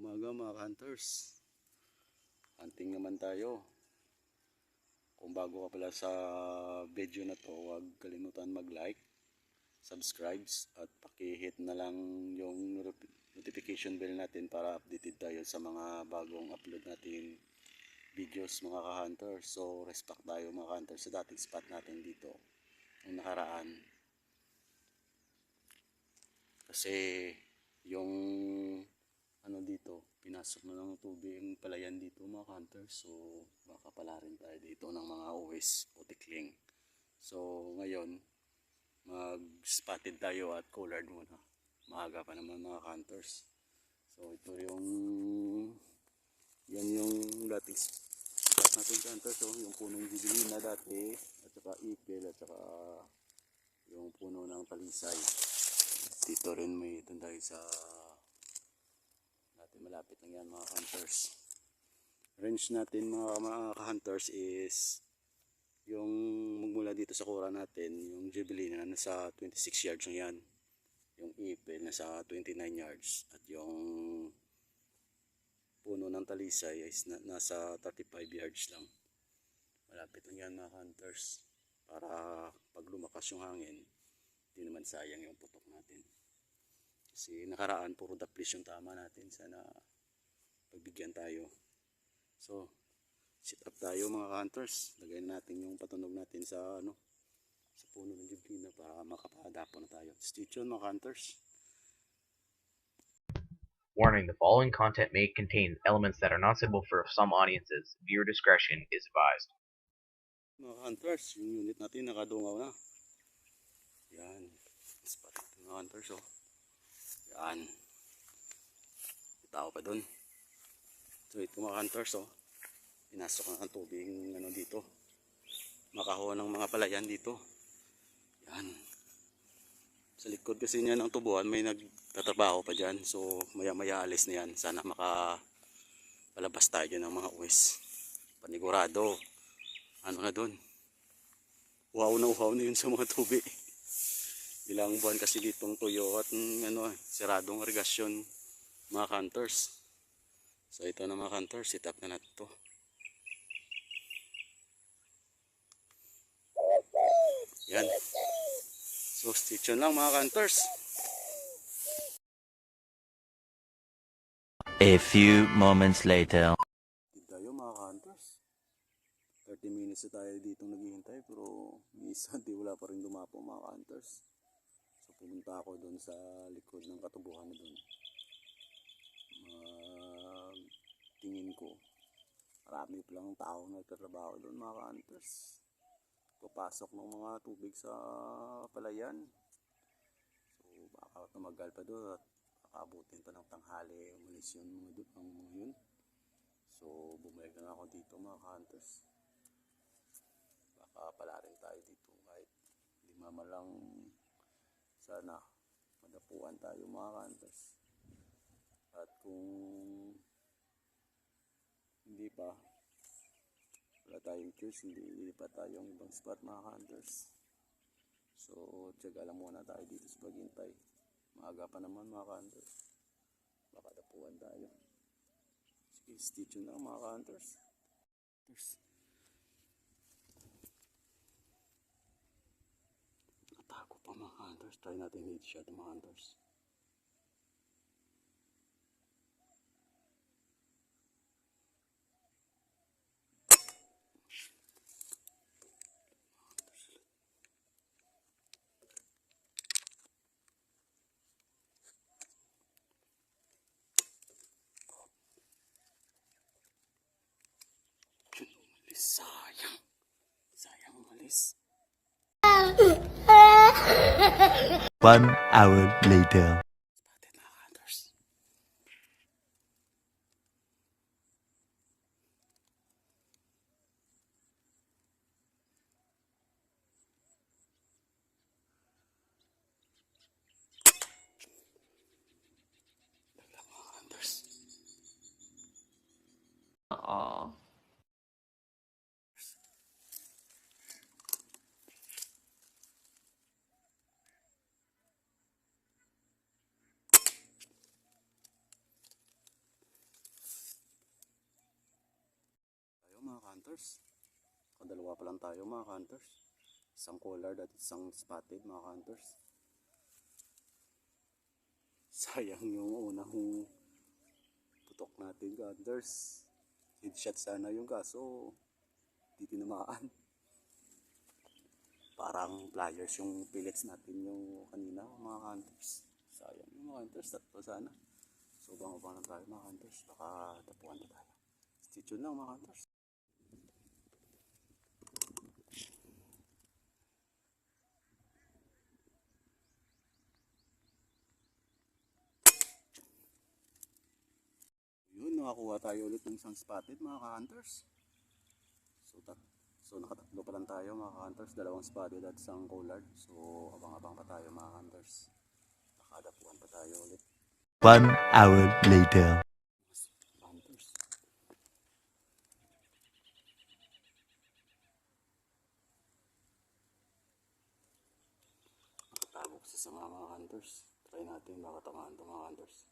umaga mga hunters. Hunting naman tayo. Kung bago ka pala sa video na to, huwag kalimutan mag-like, subscribe at paki-hit na lang yung notification bell natin para updated tayo sa mga bagong upload natin videos mga ka-hunters. So respect tayo mga ka-hunters sa dating spot natin dito yung nakaraan. Kasi yung dito, pinasok na ng tubig yung palayan dito mga hunters. So baka pala rin tayo dito ng mga uwis o tikling. So ngayon mag-spotted tayo at collared muna. Maaga pa naman mga hunters. So ito yan yung dating spot natin hunters. So yung punong gibilina dati at saka ipil at saka yung puno ng talisay. Dito rin may ito tayo sa malapit lang yan mga hunters. Range natin mga hunters is yung magmula dito sa kura natin, yung Jubilee na nasa 26 yards na yan, yung ipil nasa 29 yards at yung puno ng talisay is nasa 35 yards lang. Malapit lang yan mga hunters para pag lumakas yung hangin hindi naman sayang yung putok natin. Kasi nakaraan puro daplis yung tama natin, sana pagbigyan tayo. So sit up tayo mga hunters, lagay natin yung patunog natin sa sa puno ng jublina para makapadapo na tayo. Stay tuned mga hunters. Warning, the following content may contain elements that are not suitable for some audiences. Viewer discretion is advised. Mga hunters, yung unit natin nakadungaw na. Yan, spot mga hunters oh. Yan. Tao pa dun. So ito mga hunters oh. Pinasok na ang tubig dito. Makaho ng mga palayan dito. Yan. Sa likod kasi niya ng tubuhan may nagtatrabaho pa dyan. So maya maya alis na yan. Sana makapalabas tayo ng mga uwis. Panigurado. Ano na dun. Uhaw na yun sa mga tubig. Ilang buwan kasi ditong tuyo at siradong irigasyon mga hunters. So ito na mga hunters, sit up na natin to. Yan. So stay tuned lang mga hunters. A few moments later. Dito tayo mga hunters. 30 minutes na tayo dito naghihintay pero minsan wala pa rin dumapo mga hunters. So pumunta ako doon sa likod ng katubuhan na doon. Tingin ko marami pa lang tao na nagtatrabaho doon mga hunters. Papasok ng mga tubig sa palayan. So baka tumagal pa doon at abutin pa ng tanghali umalis yun mga yun. So bumalik na ako dito mga hunters. Baka pala rin tayo dito kahit lima lang, sana madapuan tayo mga hunters. At kung hindi pa, wala tayong choice, hindi pa tayong ibang spot mga hunters. So tiyaga lang muna tayo dito sa paghintay. Maaga pa naman mga hunters, baka dapuan tayo. Sige, stay tuned lang mga hunters. Natago pa mga hunters, try natin headshot mga hunters. Sayang umalis. 1 hour later. Spotted mga hunters. Dagdag mga hunters. hunters. Kadalawa pa lang tayo mga hunters. Isang collared at isang spotted mga hunters. Sayang yung unang putok natin hunters. Headshot sana yung kaso di tinamaan. Parang pliers yung pellets natin yung kanina mga hunters. Sayang yung mga hunters, tatlo sana. So bang-abang lang tayo mga hunters, baka tapuan na tayo. Stay tuned lang mga hunters. Yun, nakakuha tayo ulit ng isang spotted mga hunters. So nakatatlo pa lang tayo mga hunters, dalawang spotted at isang collared. So abang-abang pa tayo mga hunters. Nakadapuan pa tayo ulit. 1 hour later. Hunters. Nakatago kasi sa mga hunters. Try natin baka tamaan ito mga hunters.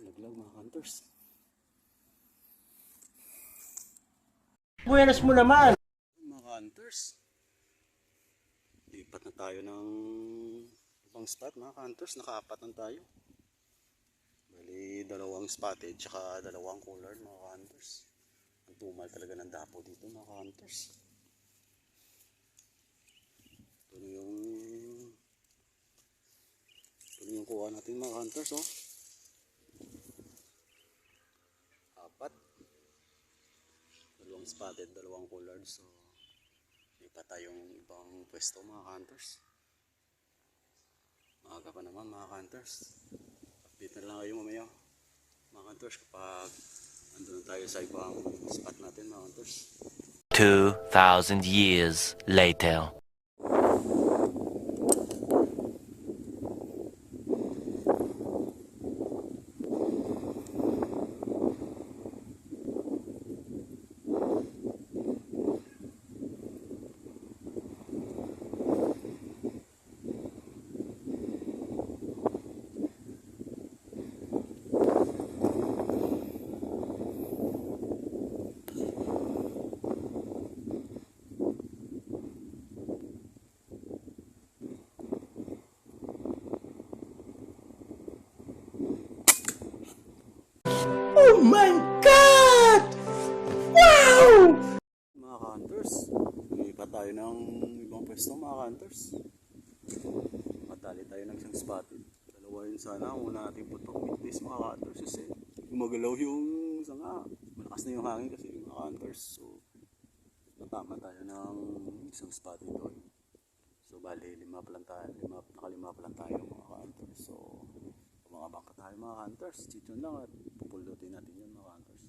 Laglag mga hunters. Buenas mo naman. Mga hunters. Lipat na tayo ng ibang spot mga hunters. Nakaapat na tayo. Bali dalawang spotted tsaka dalawang collared mga hunters. Ang tumal talaga ng dapo dito mga hunters. Ito na yung kuha natin mga hunters oh. Apat. Dalawang spotted, dalawang collared. So lipat tayong ibang pwesto mga hunters. Maaga pa naman mga hunters. Update na lang kayo mamaya mga hunters kapag andun tayo sa ibang spot natin mga hunters. 2,000 years later. Oh my God! Wow! Mga hunters, lumipat tayo ng ibang pwesto mga hunters. Matali tayo ng isang spotted. Dalawa yun sana, una natin putok witness mga hunters kasi gumagalaw yung sanga. Malakas na yung hangin kasi mga hunters. So natama tayo ng isang spotted doon. So bali, nakalima pa lang tayo mga hunters. So mga bangka tayo mga hunters. Dito lang at pupulutin natin yun mga hunters.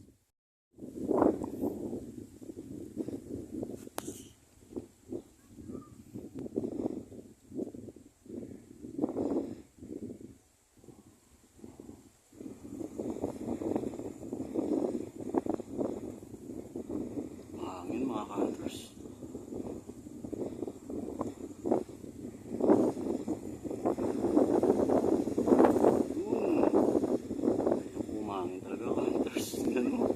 Hangin mga hunters. Umangin talaga hunters. Ganun.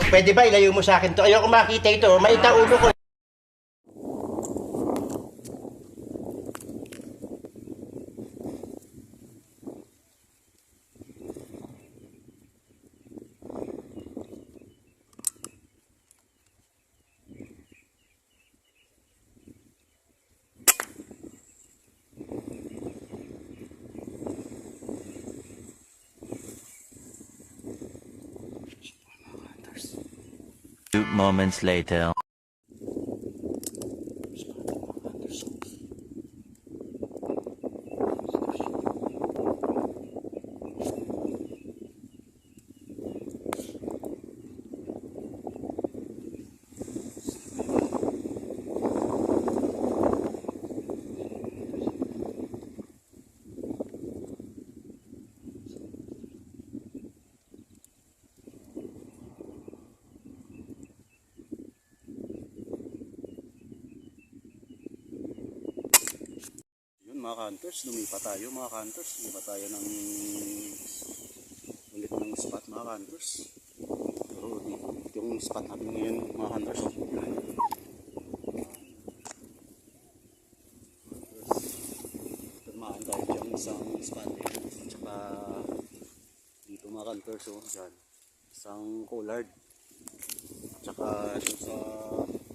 Pwede ba ilayo mo sa akin to? Ayoko makita ito. Maita ulo ko. Two moments later. Mga hunters, lumipat tayo mga hunters. Lumipat tayo ng ulit ng spot mga hunters. Pero dito yung spot natin ngayon mga hunters. Tumaan tayo dyan isang spot eh. At saka dito mga hunters dyan. Isang collard. At saka dito sa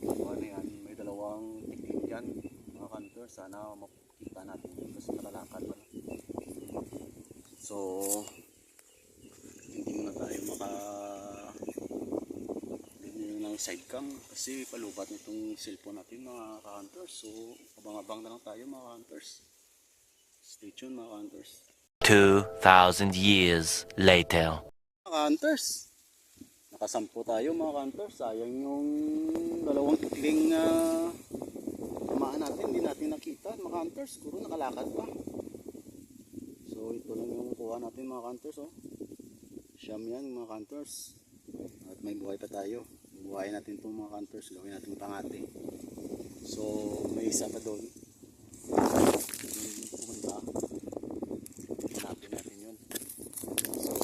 ano yan, may dalawang tikling dyan mga hunters. Sana kita natin kasi nakalakad pa lang. So hindi muna tayo bigyan ng side cam kasi palubat nitong cellphone natin mga ka-hunters. So abang-abang na lang tayo mga ka-hunters. Stay tuned mga ka-hunters. 2,000 years later. Mga ka-hunters, nakasampo tayo mga ka-hunters. Sayang yung dalawang tikling tamaan natin, hindi natin nakita mga hunters, siguro nakalakad pa. So ito lang yung kuha natin mga hunters siyam yan mga hunters. At may buhay pa tayo, buhay natin itong mga hunters, gawin natin pangate. So may isa pa doon pumunta, hanapin natin yun. So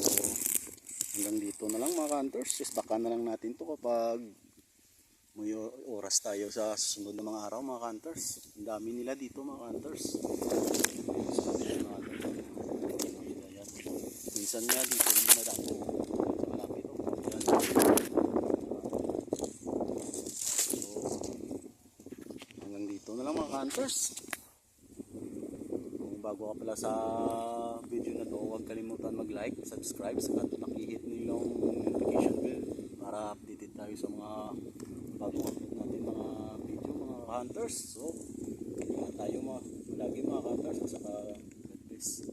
hanggang dito na lang mga hunters, isbakan na lang natin to kapag may oras tayo sa susunod na mga araw mga hunters. Ang dami nila dito mga hunters. Minsan nga dito yung madako. Malapit o. So, hanggang dito na lang mga hunters. Kung bago ka pala sa video na to, huwag kalimutan mag-like, subscribe, at nakihit nilong notification bell para updated tayo sa mga bago upload natin mga video mga hunters. So ingat tayo lagi mga hunters, at saka God bless.